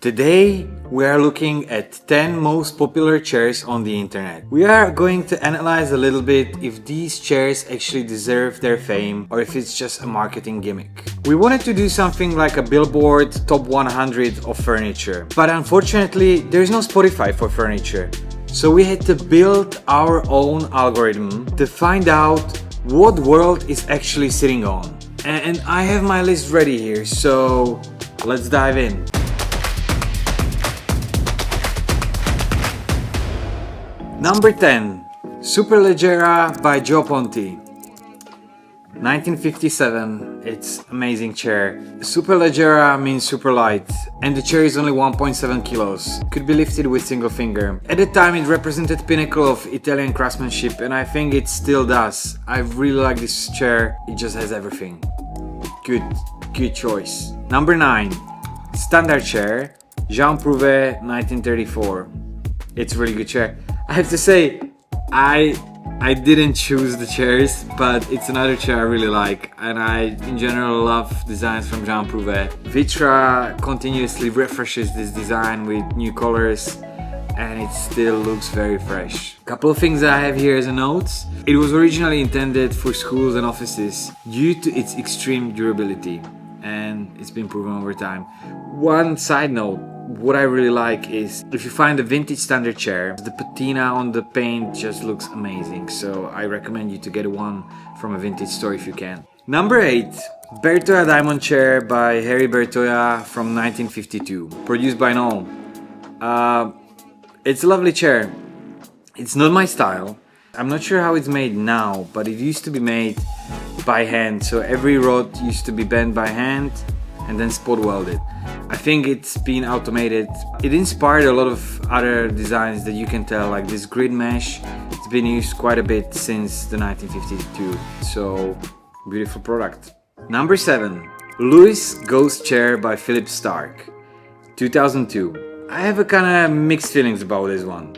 Today we are looking at 10 most popular chairs on the internet. We are going to analyze a little bit if these chairs actually deserve their fame or if it's just a marketing gimmick. We wanted to do something like a billboard top 100 of furniture, but unfortunately there's no Spotify for furniture. So we had to build our own algorithm to find out what world is actually sitting on. And I have my list ready here, so let's dive in. Number 10. Superleggera by Ponti. 1957. It's amazing chair. Superleggera means super light, and the chair is only 1.7 kilos. Could be lifted with single finger. At the time it represented pinnacle of Italian craftsmanship, and I think it still does. I really like this chair. It just has everything. Good choice. Number 9. Standard Chair, Jean Prouvé, 1934. It's a really good chair. I have to say, I didn't choose the chairs, but it's another chair I really like, and I in general love designs from Jean Prouvé. Vitra continuously refreshes this design with new colors, and it still looks very fresh. Couple of things I have here as a notes. It was originally intended for schools and offices due to its extreme durability, and it's been proven over time. One side note, what I really like is if you find a vintage standard chair, the patina on the paint just looks amazing, so I recommend you to get one from a vintage store if you can. Number 8. Bertoia Diamond Chair by Harry Bertoia from 1952, produced by Noel. It's a lovely chair. It's not my style. I'm not sure how it's made now, but it used to be made by hand, so every rod used to be bent by hand and then spot welded. I think it's been automated. It inspired a lot of other designs that you can tell, like this grid mesh. It's been used quite a bit since the 1952, so beautiful product. Number 7. Louis Ghost Chair by Philippe Starck, 2002. I have a kind of mixed feelings about this one.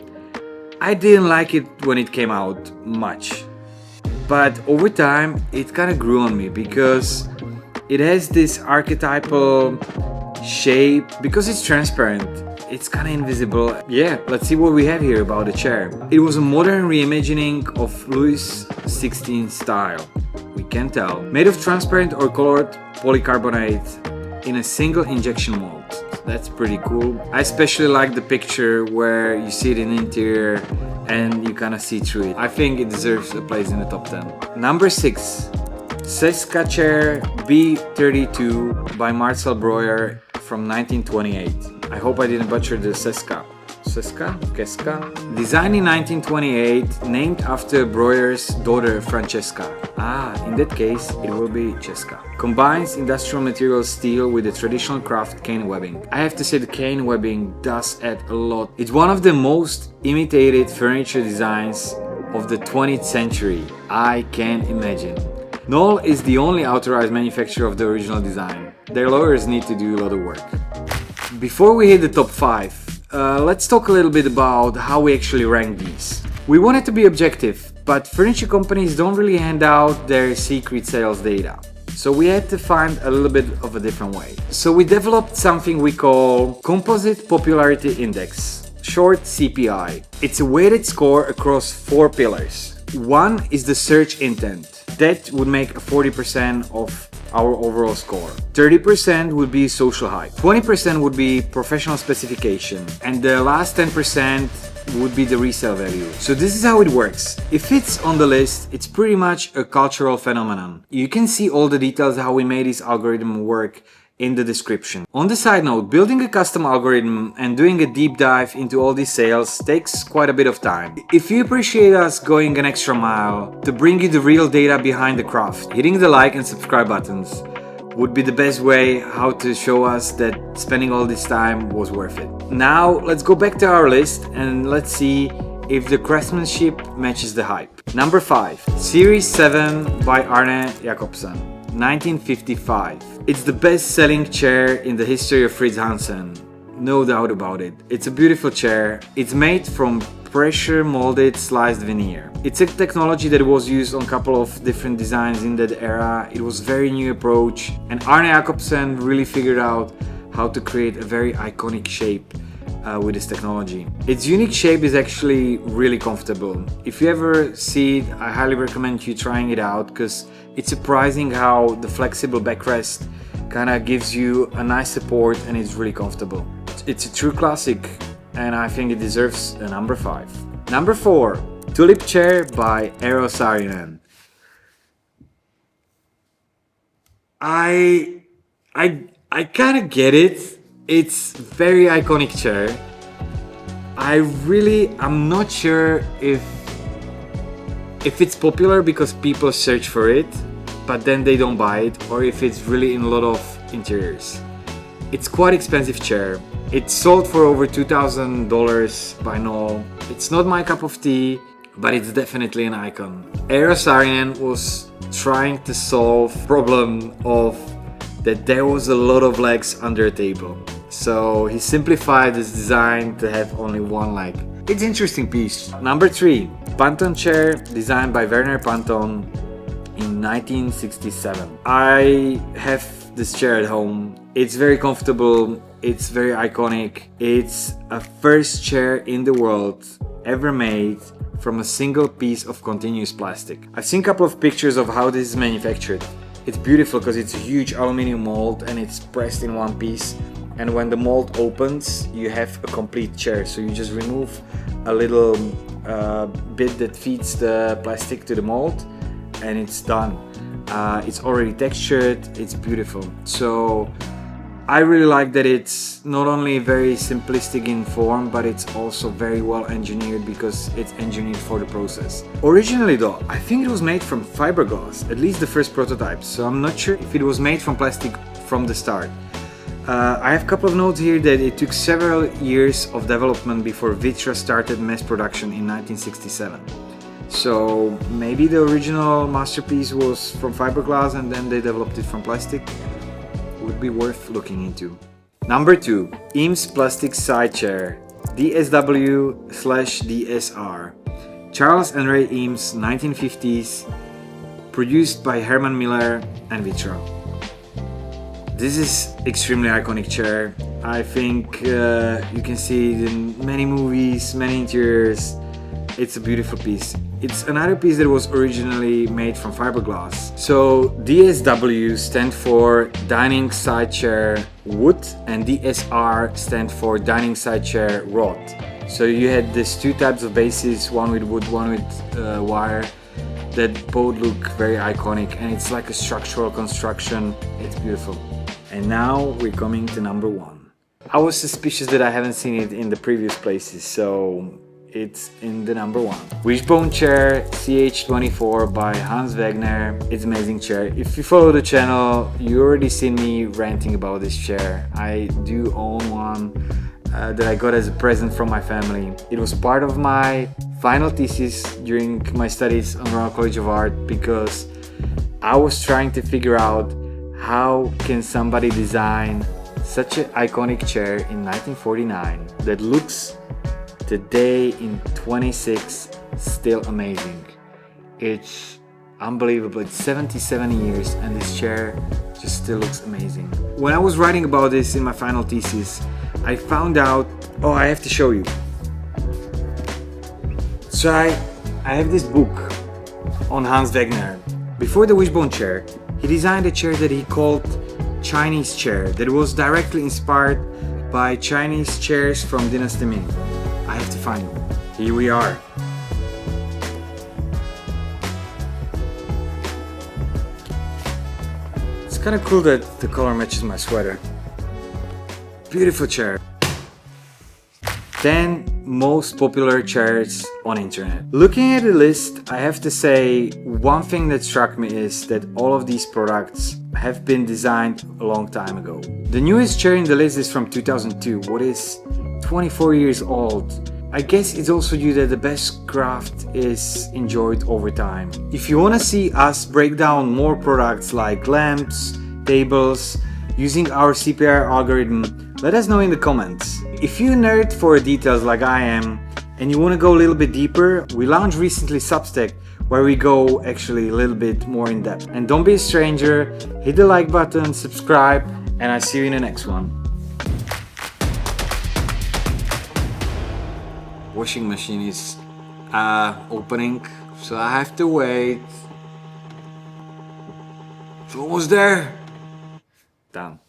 I didn't like it when it came out much, but over time it kind of grew on me because it has this archetypal shape. Because it's transparent, it's kind of invisible. Yeah, let's see what we have here about the chair. It was a modern reimagining of Louis XVI style, we can tell. Made of transparent or colored polycarbonate in a single injection mold. That's pretty cool. I especially like the picture where you see it in the interior and you kind of see through it. I think it deserves a place in the top 10. Number 6. Cesca Chair B32 by Marcel Breuer from 1928. I hope I didn't butcher the Cesca. Cesca? Designed in 1928, named after Breuer's daughter Francesca. In that case, it will be Cesca. Combines industrial material steel with the traditional craft cane webbing. I have to say the cane webbing does add a lot. It's one of the most imitated furniture designs of the 20th century. I can imagine. Knoll is the only authorized manufacturer of the original design. Their lawyers need to do a lot of work. Before we hit the top 5, let's talk a little bit about how we actually rank these. We wanted to be objective, but furniture companies don't really hand out their secret sales data. So we had to find a little bit of a different way. So we developed something we call Composite Popularity Index, short CPI. It's a weighted score across 4 pillars. One is the search intent. That would make 40% of our overall score. 30% would be social hype. 20% would be professional specification. And the last 10% would be the resale value. So this is how it works. If it's on the list, it's pretty much a cultural phenomenon. You can see all the details how we made this algorithm work in the description. On the side note, building a custom algorithm and doing a deep dive into all these sales takes quite a bit of time. If you appreciate us going an extra mile to bring you the real data behind the craft, hitting the like and subscribe buttons would be the best way how to show us that spending all this time was worth it. Now let's go back to our list and let's see if the craftsmanship matches the hype. Number 5. Series 7 by Arne Jacobsen, 1955. It's the best-selling chair in the history of Fritz Hansen, no doubt about it. It's a beautiful chair. It's made from pressure molded sliced veneer. It's a technology that was used on a couple of different designs in that era. It was a very new approach, and Arne Jacobsen really figured out how to create a very iconic shape with this technology. Its unique shape is actually really comfortable. If you ever see it, I highly recommend you trying it out, because it's surprising how the flexible backrest kind of gives you a nice support and it's really comfortable. It's a true classic and I think it deserves a number 5. Number 4, Tulip Chair by Eero Saarinen. I kind of get it. It's very iconic chair. I'm not sure if it's popular because people search for it, but then they don't buy it, or if it's really in a lot of interiors. It's quite expensive chair. It's sold for over $2,000 by now. It's not my cup of tea, but it's definitely an icon. Eero Saarinen was trying to solve the problem of that there was a lot of legs under a table. So he simplified this design to have only one leg. It's an interesting piece. Number 3, Panton chair designed by Werner Panton in 1967. I have this chair at home. It's very comfortable. It's very iconic. It's a first chair in the world ever made from a single piece of continuous plastic. I've seen a couple of pictures of how this is manufactured. It's beautiful because it's a huge aluminum mold and it's pressed in one piece. And when the mold opens, you have a complete chair. So you just remove a little bit that feeds the plastic to the mold and it's done. It's already textured, it's beautiful. So I really like that it's not only very simplistic in form, but it's also very well engineered because it's engineered for the process. Originally though, I think it was made from fiberglass, at least the first prototype, so I'm not sure if it was made from plastic from the start. I have a couple of notes here that it took several years of development before Vitra started mass production in 1967. So maybe the original masterpiece was from fiberglass and then they developed it from plastic. Would be worth looking into. Number 2, Eames plastic side chair, DSW/DSR. Charles and Ray Eames, 1950s, produced by Herman Miller and Vitra. This is extremely iconic chair. I think you can see it in many movies, many interiors. It's a beautiful piece. It's another piece that was originally made from fiberglass. So DSW stand for Dining Side Chair Wood and DSR stand for Dining Side Chair Rod. So you had these two types of bases, one with wood, one with wire, that both look very iconic and it's like a structural construction. It's beautiful. And now we're coming to number 1. I was suspicious that I haven't seen it in the previous places, so it's in the number 1. Wishbone chair CH24 by Hans Wegner. It's an amazing chair. If you follow the channel, you already seen me ranting about this chair. I do own one that I got as a present from my family. It was part of my final thesis during my studies on Royal College of Art because I was trying to figure out how can somebody design such an iconic chair in 1949 that looks today in 26 still amazing. It's unbelievable. It's 77 years and this chair just still looks amazing. When I was writing about this in my final thesis, I found out, oh, I have to show you. So I have this book on Hans Wegner. Before the Wishbone chair, he designed a chair that he called Chinese chair that was directly inspired by Chinese chairs from Dynasty Ming. I have to find it. Here we are. It's kind of cool that the color matches my sweater. Beautiful chair. 10 most popular chairs on internet. Looking at the list, I have to say one thing that struck me is that all of these products have been designed a long time ago. The newest chair in the list is from 2002, what is 24 years old. I guess it's also due that the best craft is enjoyed over time. If you want to see us break down more products like lamps, tables, using our CPR algorithm, let us know in the comments. If you nerd for details like I am and you want to go a little bit deeper, we launched recently Substack where we go actually a little bit more in depth. And don't be a stranger, hit the like button, subscribe, and I'll see you in the next one. washing machine is opening, so I have to wait. It's almost there. Done.